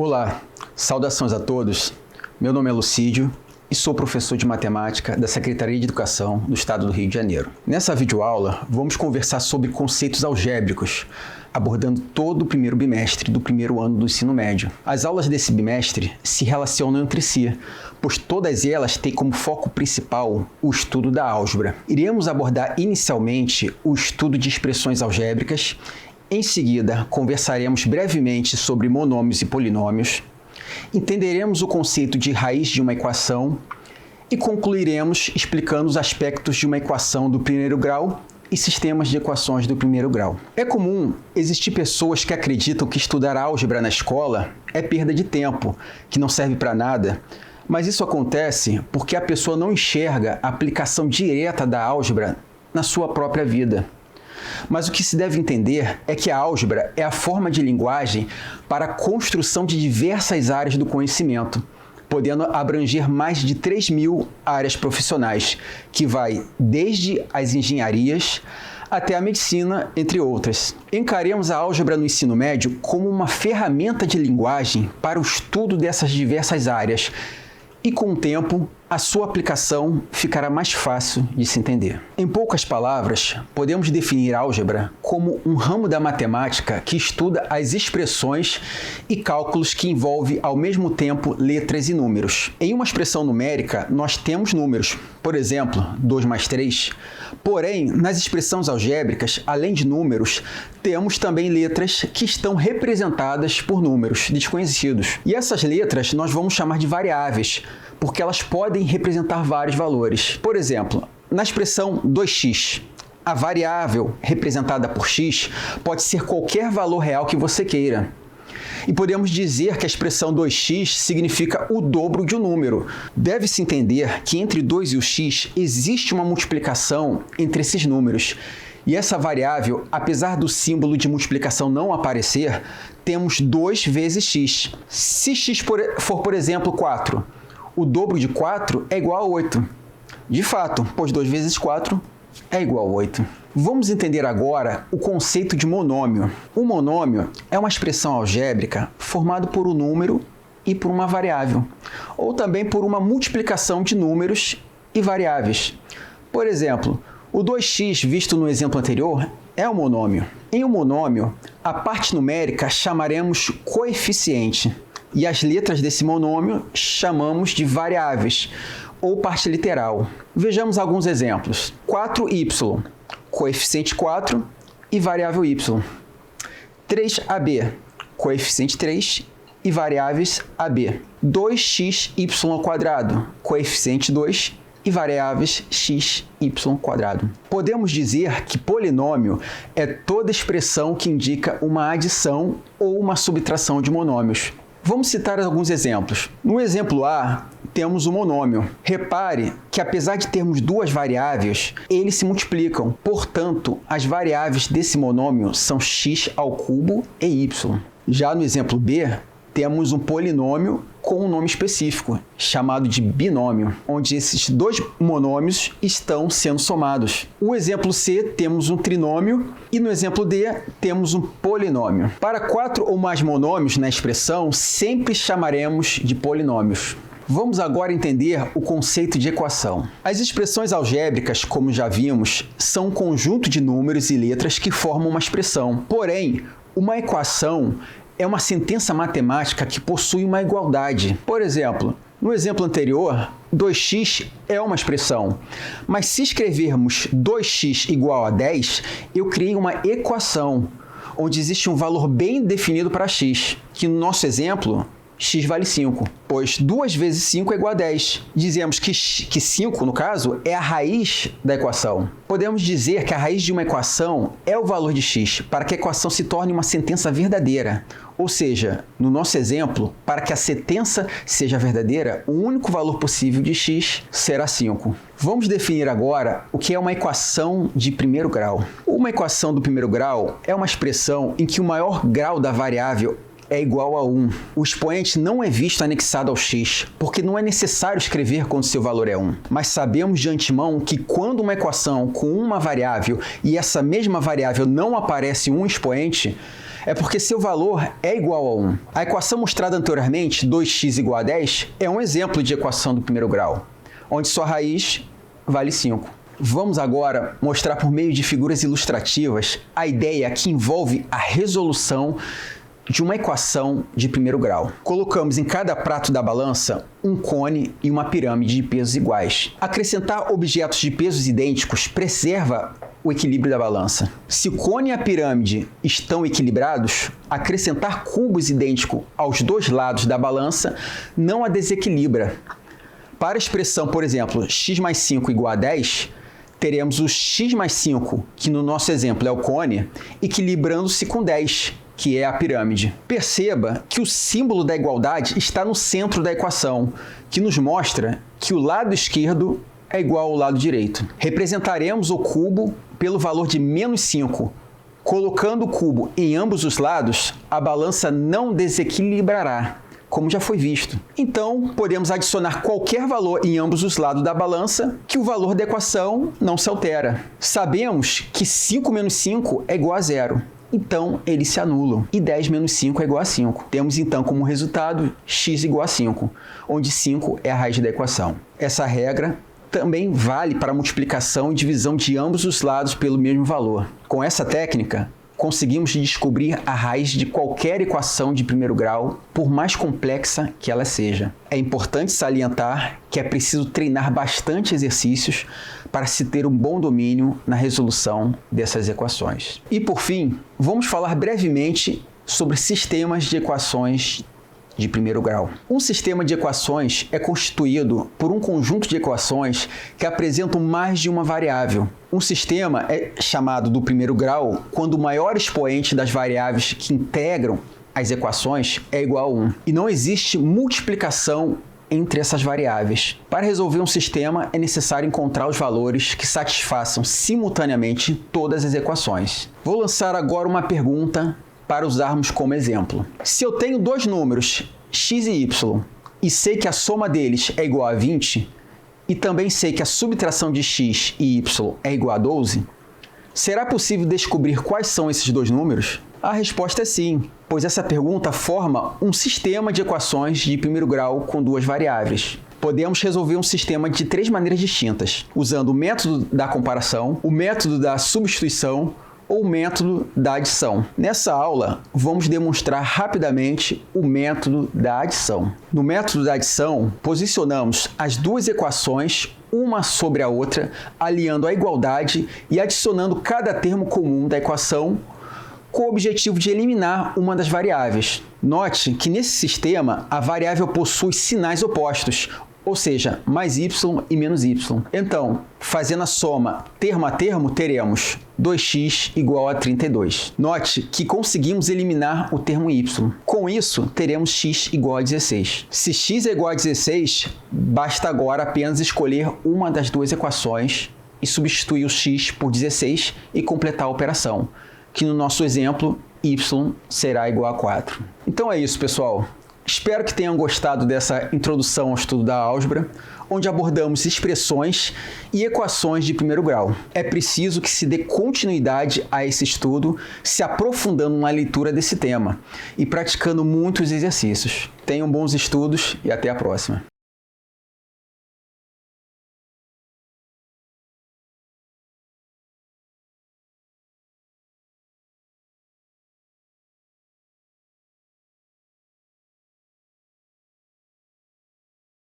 Olá, saudações a todos. Meu nome é Lucídio e sou professor de matemática da Secretaria de Educação do Estado do Rio de Janeiro. Nessa videoaula, vamos conversar sobre conceitos algébricos, abordando todo o primeiro bimestre do primeiro ano do ensino médio. As aulas desse bimestre se relacionam entre si, pois todas elas têm como foco principal o estudo da álgebra. Iremos abordar inicialmente o estudo de expressões algébricas. Em seguida, conversaremos brevemente sobre monômios e polinômios, entenderemos o conceito de raiz de uma equação e concluiremos explicando os aspectos de uma equação do primeiro grau e sistemas de equações do primeiro grau. É comum existir pessoas que acreditam que estudar álgebra na escola é perda de tempo, que não serve para nada, mas isso acontece porque a pessoa não enxerga a aplicação direta da álgebra na sua própria vida. Mas o que se deve entender é que a álgebra é a forma de linguagem para a construção de diversas áreas do conhecimento, podendo abranger mais de 3.000 áreas profissionais, que vai desde as engenharias até a medicina, entre outras. Encaremos a álgebra no ensino médio como uma ferramenta de linguagem para o estudo dessas diversas áreas, e com o tempo, a sua aplicação ficará mais fácil de se entender. Em poucas palavras, podemos definir a álgebra como um ramo da matemática que estuda as expressões e cálculos que envolve ao mesmo tempo letras e números. Em uma expressão numérica, nós temos números, por exemplo, 2 mais 3. Porém, nas expressões algébricas, além de números, temos também letras que estão representadas por números desconhecidos. E essas letras nós vamos chamar de variáveis, porque elas podem representar vários valores. Por exemplo, na expressão 2x, a variável representada por x pode ser qualquer valor real que você queira. E podemos dizer que a expressão 2x significa o dobro de um número. Deve-se entender que entre 2 e o x existe uma multiplicação entre esses números. E essa variável, apesar do símbolo de multiplicação não aparecer, temos 2 vezes x. Se x for, por exemplo, 4, o dobro de 4 é igual a 8. De fato, pois 2 vezes 4 é igual a 8. Vamos entender agora o conceito de monômio. O monômio é uma expressão algébrica formada por um número e por uma variável, ou também por uma multiplicação de números e variáveis. Por exemplo, o 2x visto no exemplo anterior é um monômio. Em um monômio, a parte numérica chamaremos coeficiente e as letras desse monômio chamamos de variáveis ou parte literal. Vejamos alguns exemplos. 4y, coeficiente 4 e variável y. 3ab, coeficiente 3 e variáveis ab. 2xy², coeficiente 2 e variáveis x, y². Podemos dizer que polinômio é toda expressão que indica uma adição ou uma subtração de monômios. Vamos citar alguns exemplos. No exemplo A, temos o monômio. Repare que, apesar de termos duas variáveis, eles se multiplicam. Portanto, as variáveis desse monômio são x² e y. Já no exemplo B, temos um polinômio com um nome específico, chamado de binômio, onde esses dois monômios estão sendo somados. No exemplo C, temos um trinômio e no exemplo D, temos um polinômio. Para 4 ou mais monômios na expressão, sempre chamaremos de polinômios. Vamos agora entender o conceito de equação. As expressões algébricas, como já vimos, são um conjunto de números e letras que formam uma expressão. Porém, uma equação é uma sentença matemática que possui uma igualdade. Por exemplo, no exemplo anterior, 2x é uma expressão, mas se escrevermos 2x igual a 10, eu criei uma equação, onde existe um valor bem definido para x, que no nosso exemplo, x vale 5, pois 2 vezes 5 é igual a 10. Dizemos que 5, no caso, é a raiz da equação. Podemos dizer que a raiz de uma equação é o valor de x, para que a equação se torne uma sentença verdadeira. Ou seja, no nosso exemplo, para que a sentença seja verdadeira, o único valor possível de x será 5. Vamos definir agora o que é uma equação de primeiro grau. Uma equação do primeiro grau é uma expressão em que o maior grau da variável é igual a 1. O expoente não é visto anexado ao x, porque não é necessário escrever quando seu valor é 1. Mas sabemos de antemão que quando uma equação com uma variável e essa mesma variável não aparece em um expoente, é porque seu valor é igual a 1. A equação mostrada anteriormente, 2x igual a 10, é um exemplo de equação do primeiro grau, onde sua raiz vale 5. Vamos agora mostrar por meio de figuras ilustrativas a ideia que envolve a resolução de uma equação de primeiro grau. Colocamos em cada prato da balança um cone e uma pirâmide de pesos iguais. Acrescentar objetos de pesos idênticos preserva o equilíbrio da balança. Se o cone e a pirâmide estão equilibrados, acrescentar cubos idênticos aos dois lados da balança não a desequilibra. Para a expressão, por exemplo, x mais 5 igual a 10, teremos o x mais 5, que no nosso exemplo é o cone, equilibrando-se com 10, que é a pirâmide. Perceba que o símbolo da igualdade está no centro da equação, que nos mostra que o lado esquerdo é igual ao lado direito. Representaremos o cubo pelo valor de menos 5. Colocando o cubo em ambos os lados, a balança não desequilibrará, como já foi visto. Então, podemos adicionar qualquer valor em ambos os lados da balança, que o valor da equação não se altera. Sabemos que 5 menos 5 é igual a 0. Então, eles se anulam. E 10 menos 5 é igual a 5. Temos, então, como resultado, x igual a 5, onde 5 é a raiz da equação. Essa regra também vale para a multiplicação e divisão de ambos os lados pelo mesmo valor. Com essa técnica, conseguimos descobrir a raiz de qualquer equação de primeiro grau, por mais complexa que ela seja. É importante salientar que é preciso treinar bastante exercícios para se ter um bom domínio na resolução dessas equações. E, por fim, vamos falar brevemente sobre sistemas de equações de primeiro grau. Um sistema de equações é constituído por um conjunto de equações que apresentam mais de uma variável. Um sistema é chamado do primeiro grau quando o maior expoente das variáveis que integram as equações é igual a 1. E não existe multiplicação entre essas variáveis. Para resolver um sistema, é necessário encontrar os valores que satisfaçam simultaneamente todas as equações. Vou lançar agora uma pergunta para usarmos como exemplo. Se eu tenho dois números, x e y, e sei que a soma deles é igual a 20, e também sei que a subtração de x e y é igual a 12, será possível descobrir quais são esses dois números? A resposta é sim, pois essa pergunta forma um sistema de equações de primeiro grau com duas variáveis. Podemos resolver um sistema de três maneiras distintas, usando o método da comparação, o método da substituição ou o método da adição. Nessa aula, vamos demonstrar rapidamente o método da adição. No método da adição, posicionamos as duas equações uma sobre a outra, aliando a igualdade e adicionando cada termo comum da equação com o objetivo de eliminar uma das variáveis. Note que nesse sistema, a variável possui sinais opostos, ou seja, mais y e menos y. Então, fazendo a soma termo a termo, teremos 2x igual a 32. Note que conseguimos eliminar o termo y. Com isso, teremos x igual a 16. Se x é igual a 16, basta agora apenas escolher uma das duas equações e substituir o x por 16 e completar a operação, que no nosso exemplo, y será igual a 4. Então é isso, pessoal. Espero que tenham gostado dessa introdução ao estudo da álgebra, onde abordamos expressões e equações de primeiro grau. É preciso que se dê continuidade a esse estudo, se aprofundando na leitura desse tema e praticando muitos exercícios. Tenham bons estudos e até a próxima.